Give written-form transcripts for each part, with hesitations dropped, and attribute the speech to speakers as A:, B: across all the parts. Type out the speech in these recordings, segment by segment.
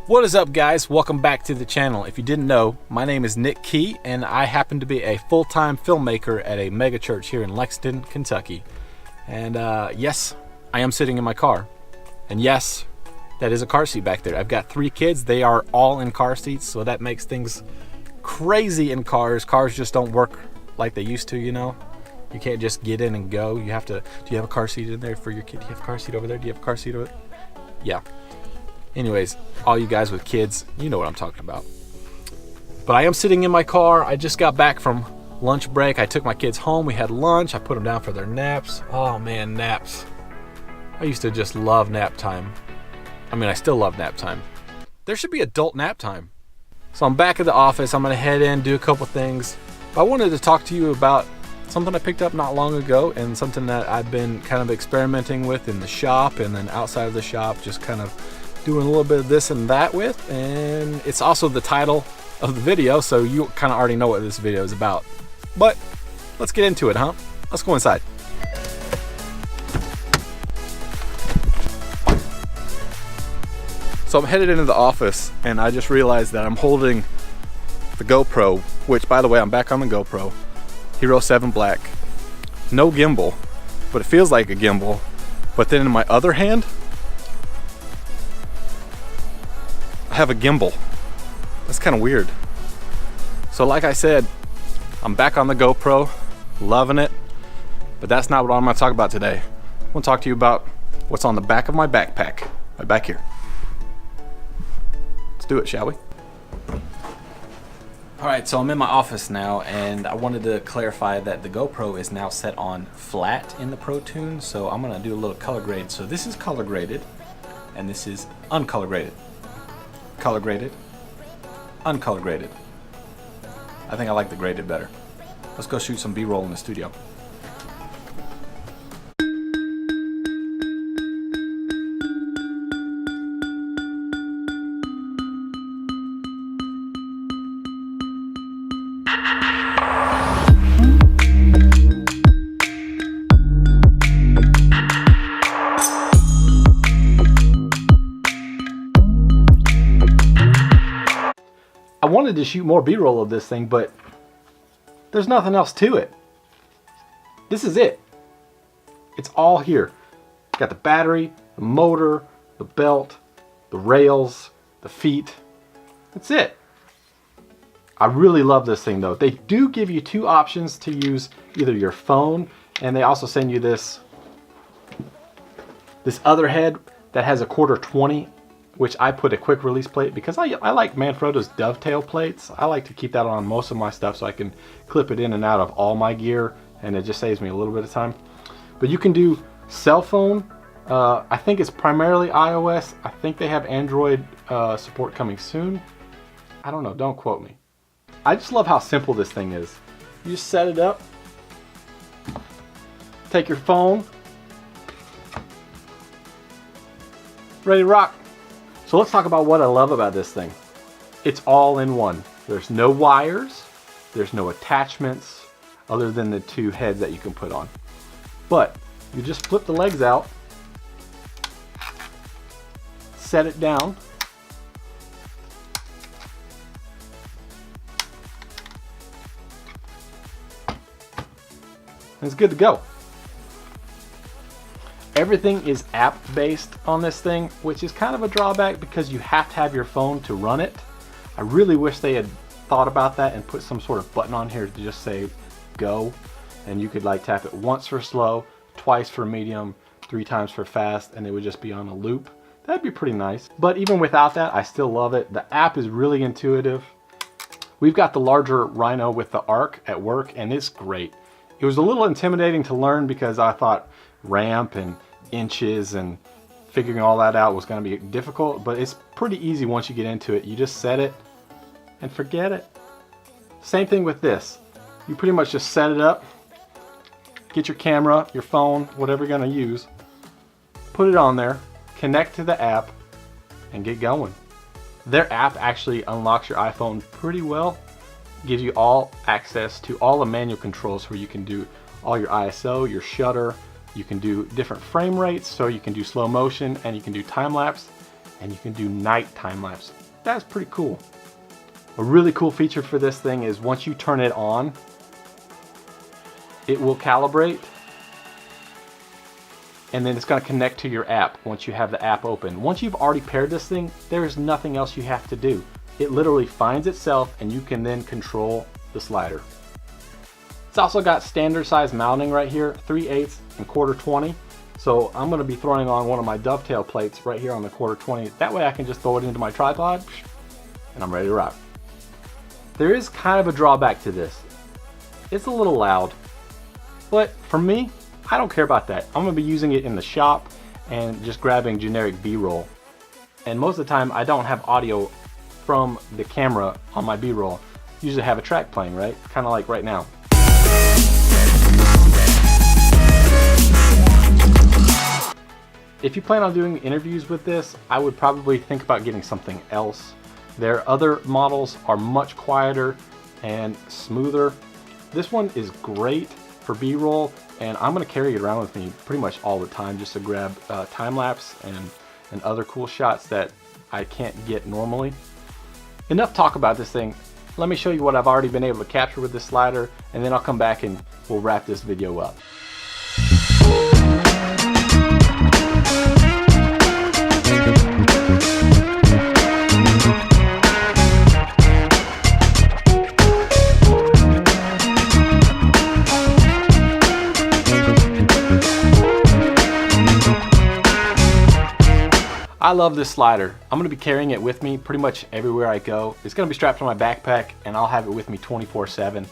A: What is up, guys? Welcome back to the channel. If you didn't know, my name is Nick Key and I happen to be a full-time filmmaker at a mega church here in Lexington, Kentucky. And yes, I am sitting in my car. And yes, that is a car seat back there. I've got 3 kids. They are all in car seats, so that makes things crazy in cars. Cars just don't work like they used to, you know? You can't just get in and go. You have to, do you have a car seat in there for your kid? Do you have a car seat over there? Do you have a car seat over there? Yeah. Anyways, all you guys with kids, you know what I'm talking about. But I am sitting in my car. I just got back from lunch break. I took my kids home. We had lunch. I put them down for their naps. Oh man, naps. I used to just love nap time. I mean, I still love nap time. There should be adult nap time. So I'm back at the office. I'm gonna head in, do a couple things. But I wanted to talk to you about something I picked up not long ago and something that I've been kind of experimenting with in the shop and then outside of the shop, just kind of doing a little bit of this and that with, and it's also the title of the video, so you kind of already know what this video is about. But let's get into it, huh? Let's go inside. So I'm headed into the office and I just realized that I'm holding the GoPro, which, by the way, I'm back on the GoPro Hero 7 Black. No gimbal, but it feels like a gimbal. But then in my other hand, I have a gimbal. That's kind of weird. So like I said, I'm back on the GoPro, loving it, but that's not what I'm going to talk about today. I'm going to talk to you about what's on the back of my backpack, right back here. Let's do it, shall we? Alright, so I'm in my office now, and I wanted to clarify that the GoPro is now set on flat in the Pro Tune, so I'm going to do a little color grade. So this is color graded, and this is uncolor graded. Color graded, uncolor graded. I think I like the graded better. Let's go shoot some B-roll in the studio. I wanted to shoot more B-roll of this thing, but there's nothing else to it. This is it. It's all here. Got the battery, the motor, the belt, the rails, the feet. That's it. I really love this thing though. They do give you 2 options to use either your phone, and they also send you this other head that has a 1/4-20, which I put a quick release plate because I like Manfrotto's dovetail plates. I like to keep that on most of my stuff so I can clip it in and out of all my gear, and it just saves me a little bit of time. But you can do cell phone. I think it's primarily iOS. I think they have Android support coming soon. I don't know, don't quote me. I just love how simple this thing is. You just set it up, take your phone, ready to rock. So let's talk about what I love about this thing. It's all in one. There's no wires, there's no attachments other than the 2 heads that you can put on. But you just flip the legs out, set it down, and it's good to go. Everything is app-based on this thing, which is kind of a drawback because you have to have your phone to run it. I really wish they had thought about that and put some sort of button on here to just say go, and you could like tap it once for slow, twice for medium, 3 times for fast, and it would just be on a loop. That'd be pretty nice. But even without that, I still love it. The app is really intuitive. We've got the larger Rhino with the arc at work, and it's great. It was a little intimidating to learn because I thought ramp and inches and figuring all that out was going to be difficult, but it's pretty easy once you get into it. You just set it and forget it. Same thing with this. You pretty much just set it up, get your camera, your phone, whatever you're going to use, put it on there, connect to the app, and get going. Their app actually unlocks your iPhone pretty well, gives you all access to all the manual controls where you can do all your ISO, your shutter, you can do different frame rates, so you can do slow motion and you can do time lapse. and you can do night time lapse. That's pretty cool. A really cool feature for this thing is once you turn it on, it will calibrate, and then it's going to connect to your app once you have the app open. Once you've already paired this thing, there's nothing else you have to do. It literally finds itself, and you can then control the slider. It's also got standard size mounting right here, 3/8 and 1/4 20. So I'm going to be throwing on one of my dovetail plates right here on the 1/4 20. That way I can just throw it into my tripod and I'm ready to rock. There is kind of a drawback to this. It's a little loud, but for me, I don't care about that. I'm going to be using it in the shop and just grabbing generic B-roll. And most of the time I don't have audio from the camera on my B-roll. Usually have a track playing, right? Kind of like right now. If you plan on doing interviews with this, I would probably think about getting something else. Their other models are much quieter and smoother. This one is great for B-roll, and I'm going to carry it around with me pretty much all the time just to grab time-lapse and other cool shots that I can't get normally. Enough talk about this thing. Let me show you what I've already been able to capture with this slider, and then I'll come back and we'll wrap this video up. I love this slider. I'm going to be carrying it with me pretty much everywhere I go. It's going to be strapped to my backpack, and I'll have it with me 24/7.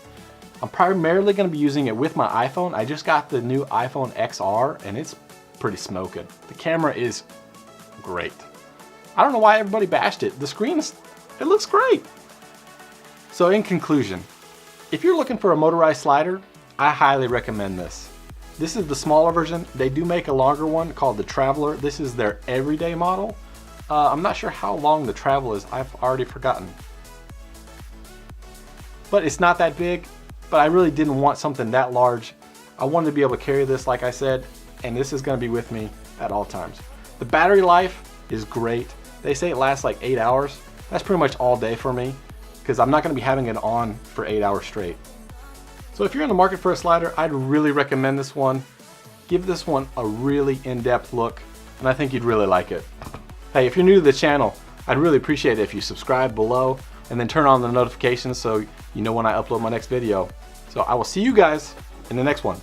A: I'm primarily going to be using it with my iPhone. I just got the new iPhone XR, and it's pretty smoking. The camera is great. I don't know why everybody bashed it. The screen, it looks great. So in conclusion, if you're looking for a motorized slider, I highly recommend this. This is the smaller version. They do make a longer one called the Traveler. This is their everyday model. I'm not sure how long the Travel is. I've already forgotten. But it's not that big, but I really didn't want something that large. I wanted to be able to carry this, like I said, and this is going to be with me at all times. The battery life is great. They say it lasts like 8 hours. That's pretty much all day for me because I'm not going to be having it on for 8 hours straight. So if you're in the market for a slider, I'd really recommend this one. Give this one a really in-depth look, and I think you'd really like it. Hey, if you're new to the channel, I'd really appreciate it if you subscribe below and then turn on the notifications so you know when I upload my next video. So I will see you guys in the next one.